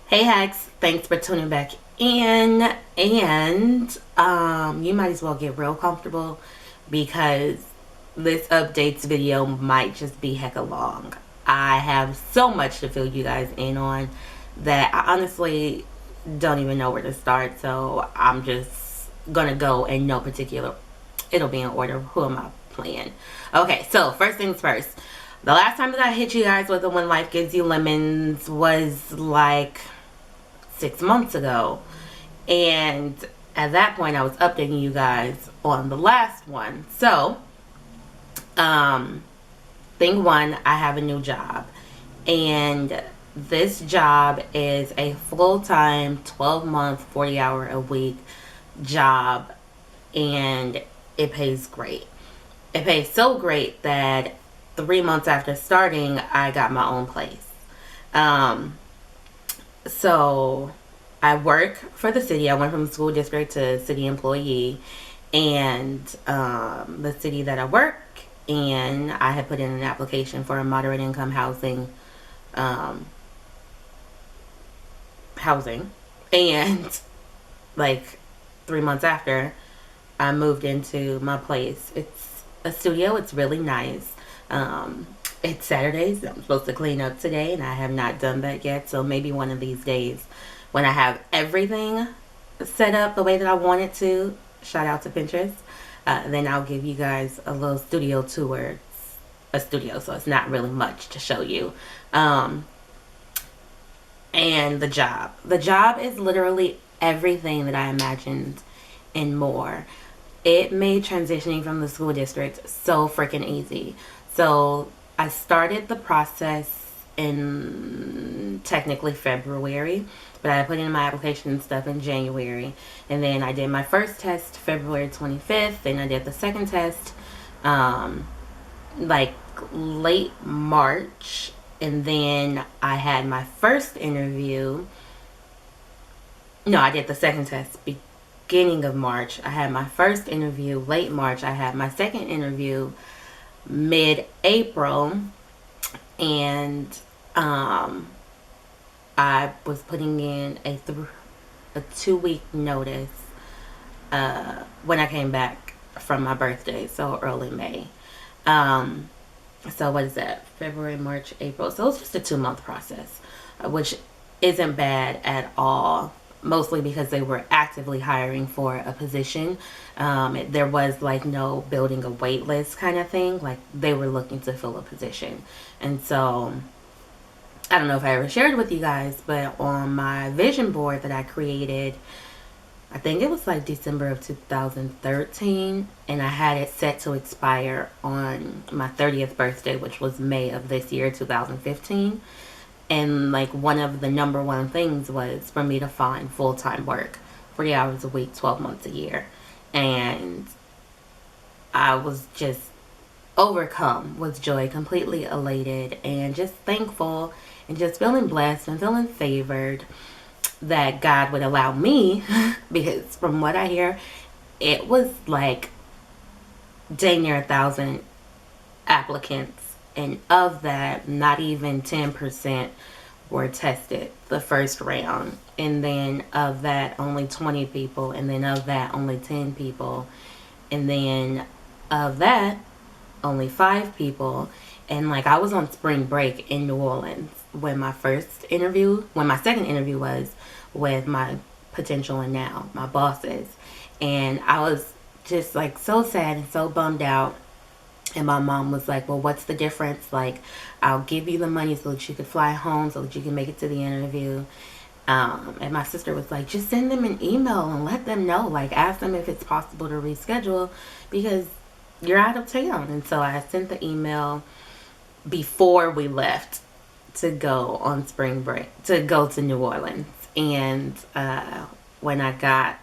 Hey Hex, thanks for tuning back in. And you might as well get real comfortable because this updates video might just be hecka long. I have so much to fill you guys in on that I honestly don't even know where to start. So I'm just gonna go in no particular. It'll be in order. Who am I playing? Okay, so first things first. The last time that I hit you guys with the When Life Gives You Lemons was like 6 months ago. And at that point, I was updating you guys on the last one. So, um, thing one, I have a new job. And this job is a full time, 12-month, 40-hour a week job. And it pays great. It pays so great that 3 months after starting, I got my own place. Um, So I work for the city. I went from school district to city employee, and the city that I work in, I had put in an application for a moderate income um, housing, and like 3 months after, I moved into my place. It's a studio. It's really nice. Um, it's Saturdays. I'm supposed to clean up today, and I have not done that yet. So maybe one of these days, when I have everything set up the way that I want it to, shout out to Pinterest, then I'll give you guys a little studio tour. It's a studio, so it's not really much to show you. Um, and the job. The job is literally everything that I imagined and more. It made transitioning from the school district so freaking easy. So I started the process in technically February, but I put in my application and stuff in January. And then I did my first test February 25th, and I did the second test um, like late March. And then I had my first interview. No, I did the second test beginning of March. I had my first interview late March. I had my second interview mid April, and um, I was putting in a 2 week notice when I came back from my birthday, so early May. Um, so what is that? February, March, April. So it's just a 2 month process, which isn't bad at all. Mostly because they were actively hiring for a position. There was like no building a wait list kind of thing. Like they were looking to fill a position. And so I don't know if I ever shared with you guys, but on my vision board that I created, I think it was like December of 2013, and I had it set to expire on my 30th birthday, which was May of this year, 2015. And like one of the number one things was for me to find full time work, 40 hours a week, 12 months a year. And I was just overcome with joy, completely elated, and just thankful and just feeling blessed and feeling favored that God would allow me, because from what I hear, it was like dang near 1,000 applicants, and of that, not even 10% were tested the first round. And then of that, only 20 people, and then of that, only 10 people, and then of that, only 5 people. And like I was on spring break in New Orleans when my second interview was with my potential and now my bosses. And I was just like so sad and so bummed out. And my mom was like, well, what's the difference? Like, I'll give you the money so that you could fly home, so that you can make it to the interview. And my sister was like, just send them an email and let them know. Like, ask them if it's possible to reschedule because you're out of town. And so I sent the email before we left to go on spring break, to go to New Orleans. And when I got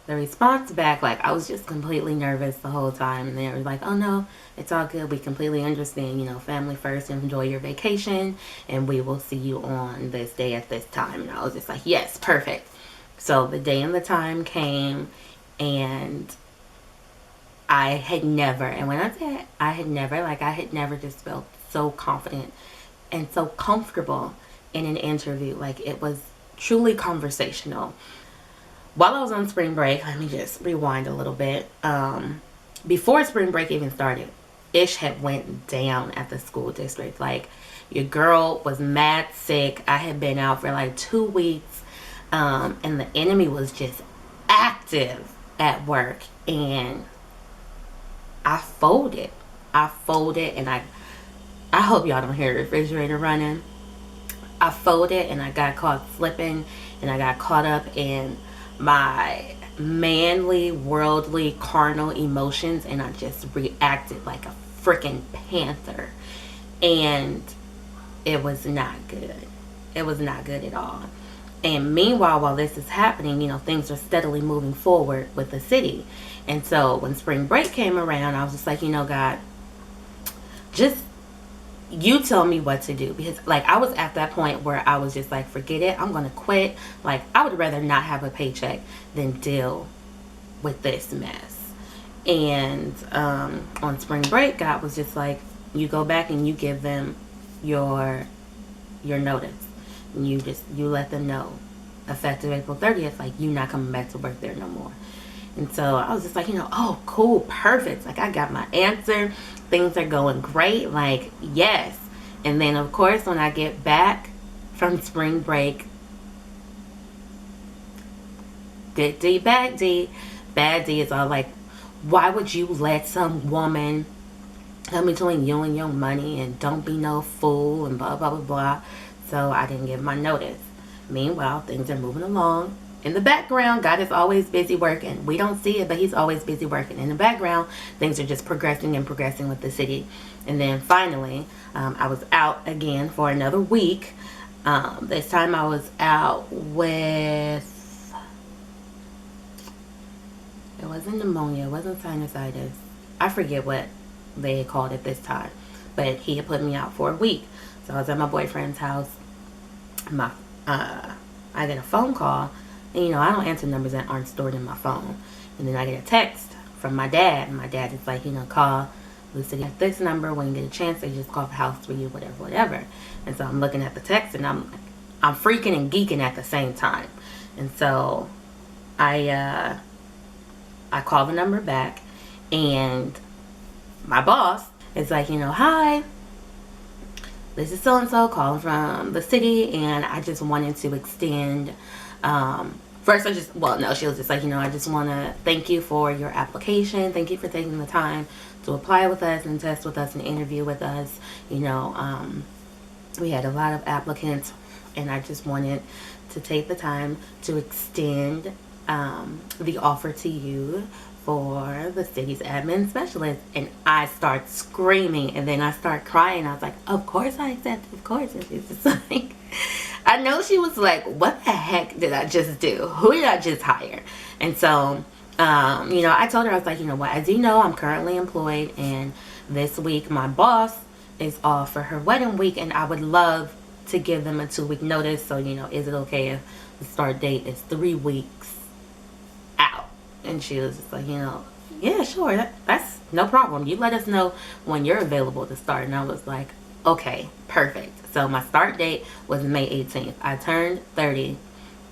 the response back, like I was just completely nervous the whole time. And they were like, oh no, it's all good. We completely understand, family first, enjoy your vacation, and we will see you on this day at this time. And I was just like, yes, perfect. So the day and the time came, and and when I say I had never just felt so confident and so comfortable in an interview. Like it was truly conversational. While I was on spring break, let me just rewind a little bit. Before spring break even started, ish had went down at the school district. Like, your girl was mad sick. I had been out for like 2 weeks, and the enemy was just active at work, and I folded. I folded, and I hope y'all don't hear the refrigerator running. I folded, and I got caught slipping, and I got caught up in my manly, worldly, carnal emotions, and I just reacted like a freaking panther. And it was not good. It was not good at all. And meanwhile, while this is happening, things are steadily moving forward with the city. And so when spring break came around, I was just like, God, just you tell me what to do. Because, like, I was at that point where I was just like, forget it, I'm going to quit. Like, I would rather not have a paycheck than deal with this mess. And on spring break, God was just like, you go back and you give them your notice. And you let them know, effective April 30th, like, you not coming back to work there no more. And so I was just like, oh, cool, perfect. Like, I got my answer. Things are going great. Like, yes. And then, of course, when I get back from spring break, bad D is all like, why would you let some woman come between you and your money, and don't be no fool, and blah, blah, blah, blah. So I didn't give my notice. Meanwhile, things are moving along. In the background, God is always busy working. We don't see it, but he's always busy working. In the background, things are just progressing and progressing with the city. And then finally, I was out again for another week. This time I was out with, it wasn't pneumonia, it wasn't sinusitis. I forget what they had called it this time. But he had put me out for a week. So I was at my boyfriend's house. I get a phone call. And, I don't answer numbers that aren't stored in my phone. And then I get a text from my dad. And my dad is like, call the city at this number. When you get a chance, they just call the house for you, whatever. And so I'm looking at the text, and I'm freaking and geeking at the same time. And so I call the number back, and my boss is like, hi, this is so-and-so calling from the city, and I just wanted to extend, first she was just like, I just want to thank you for your application. Thank you for taking the time to apply with us and test with us and interview with us. We had a lot of applicants, and I just wanted to take the time to extend the offer to you for the city's admin specialist. And I start screaming, and then I start crying. I was like, of course I accept, of course. And she's just like, I know she was like, what the heck did I just do? Who did I just hire? And so, I told her, I was like, what, as you know, I'm currently employed, and this week my boss is off for her wedding week, and I would love to give them a 2-week notice. So, is it okay if the start date is 3 weeks out? And she was just like, yeah, sure, that's no problem. You let us know when you're available to start. And I was like, okay, perfect. So my start date was May 18th. I turned 30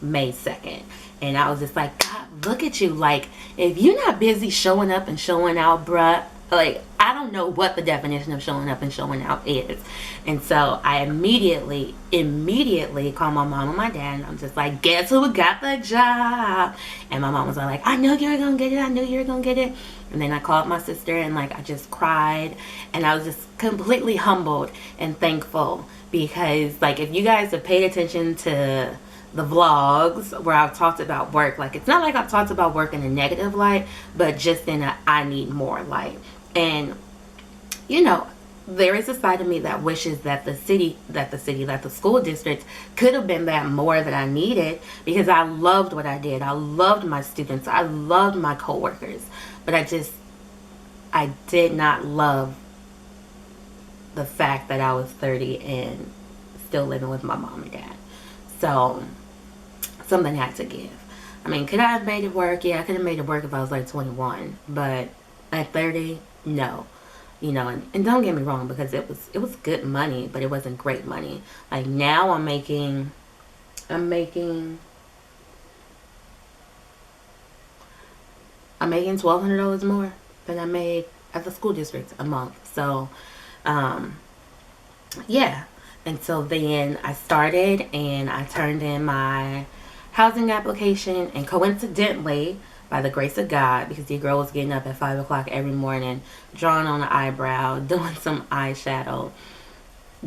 May 2nd. And I was just like, God, look at you. Like, if you're not busy showing up and showing out, bruh, like, I don't know what the definition of showing up and showing out is. And so I immediately called my mom and my dad, and I'm just like, guess who got the job? And my mom was like, I knew you were gonna get it. I knew you were gonna get it. And then I called my sister, and like, I just cried, and I was just completely humbled and thankful, because like, if you guys have paid attention to the vlogs where I've talked about work, like, it's not like I've talked about work in a negative light, but just in a I need more light. And there is a side of me that wishes that the school district could have been that more that I needed, because I loved what I did. I loved my students. I loved my coworkers. But I did not love the fact that I was 30 and still living with my mom and dad. So something had to give. I mean, could I have made it work? Yeah, I could have made it work if I was like 21. But at 30, no. And don't get me wrong, because it was good money, but it wasn't great money. Like, now I'm making I'm making $1,200 more than I made at the school district a month. So, yeah. And so then I started and I turned in my housing application, and coincidentally, by the grace of God, because the girl was getting up at 5 o'clock every morning, drawing on an eyebrow, doing some eyeshadow,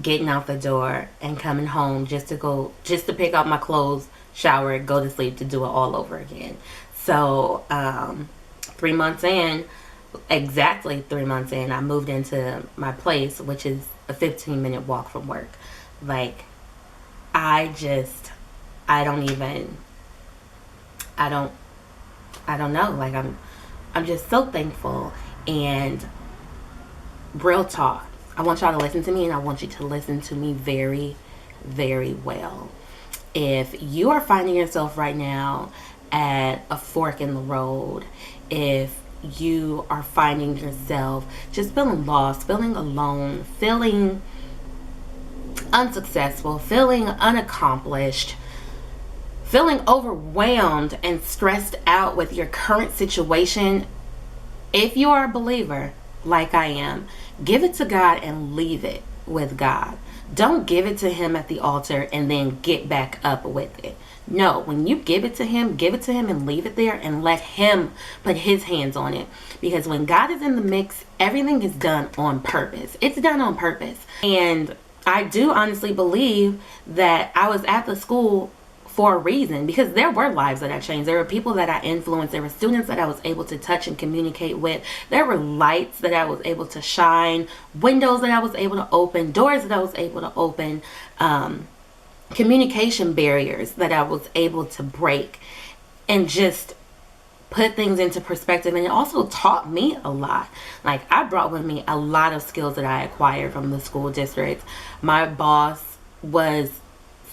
getting out the door and coming home just to pick up my clothes, shower, go to sleep, to do it all over again. So 3 months in, exactly 3 months in, I moved into my place, which is a 15-minute walk from work. Like, I just, I don't even, I don't, I don't know. Like, I'm just so thankful. And real talk, I want y'all to listen to me, and I want you to listen to me very, very well. If you are finding yourself right now at a fork in the road, if you are finding yourself just feeling lost, feeling alone, feeling unsuccessful, feeling unaccomplished, feeling overwhelmed and stressed out with your current situation, if you are a believer like I am, give it to God and leave it with God. Don't give it to Him at the altar and then get back up with it. No, when you give it to Him and leave it there and let Him put His hands on it. Because when God is in the mix, everything is done on purpose. It's done on purpose. And I do honestly believe that I was at the school for a reason, because there were lives that I changed. There were people that I influenced. There were students that I was able to touch and communicate with. There were lights that I was able to shine, windows that I was able to open, doors that I was able to open, communication barriers that I was able to break, and just put things into perspective. And it also taught me a lot. Like, I brought with me a lot of skills that I acquired from the school district. My boss was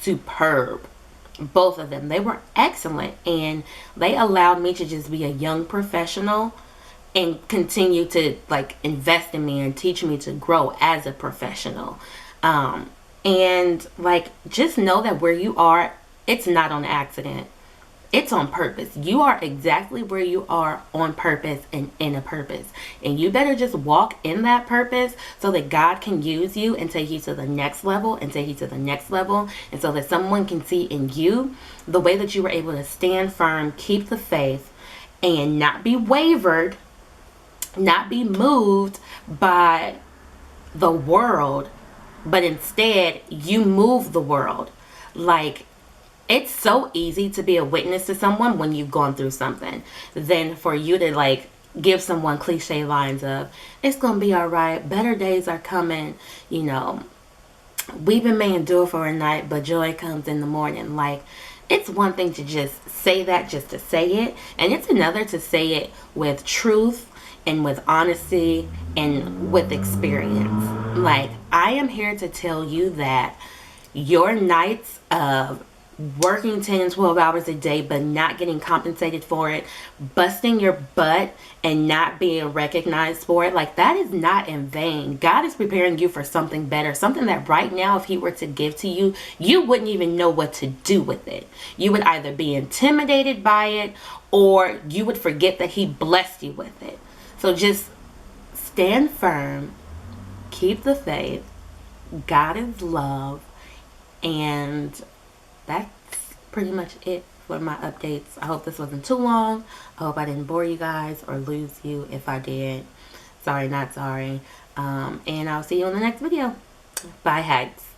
superb. Both of them, they were excellent, and they allowed me to just be a young professional and continue to like invest in me and teach me to grow as a professional. And like, just know that where you are, it's not on accident. It's on purpose. You are exactly where you are on purpose and in a purpose. And you better just walk in that purpose so that God can use you and take you to the next level and take you to the next level. And so that someone can see in you the way that you were able to stand firm, keep the faith, and not be wavered, not be moved by the world, but instead you move the world. Like, it's so easy to be a witness to someone when you've gone through something than for you to like give someone cliche lines of, it's gonna be all right, better days are coming, you know, weeping may endure for a night, but joy comes in the morning. Like, it's one thing to just say that just to say it, and it's another to say it with truth and with honesty and with experience. Like, I am here to tell you that your nights of working 10 and 12 hours a day but not getting compensated for it, busting your butt and not being recognized for it, like, that is not in vain. God is preparing you for something better, something that right now, if He were to give to you, you wouldn't even know what to do with it. You would either be intimidated by it, or you would forget that He blessed you with it. So just stand firm, keep the faith. God is love, and that's pretty much it for my updates. I hope this wasn't too long. I hope I didn't bore you guys or lose you. If I did, sorry, not sorry. And I'll see you in the next video. Bye, Hags.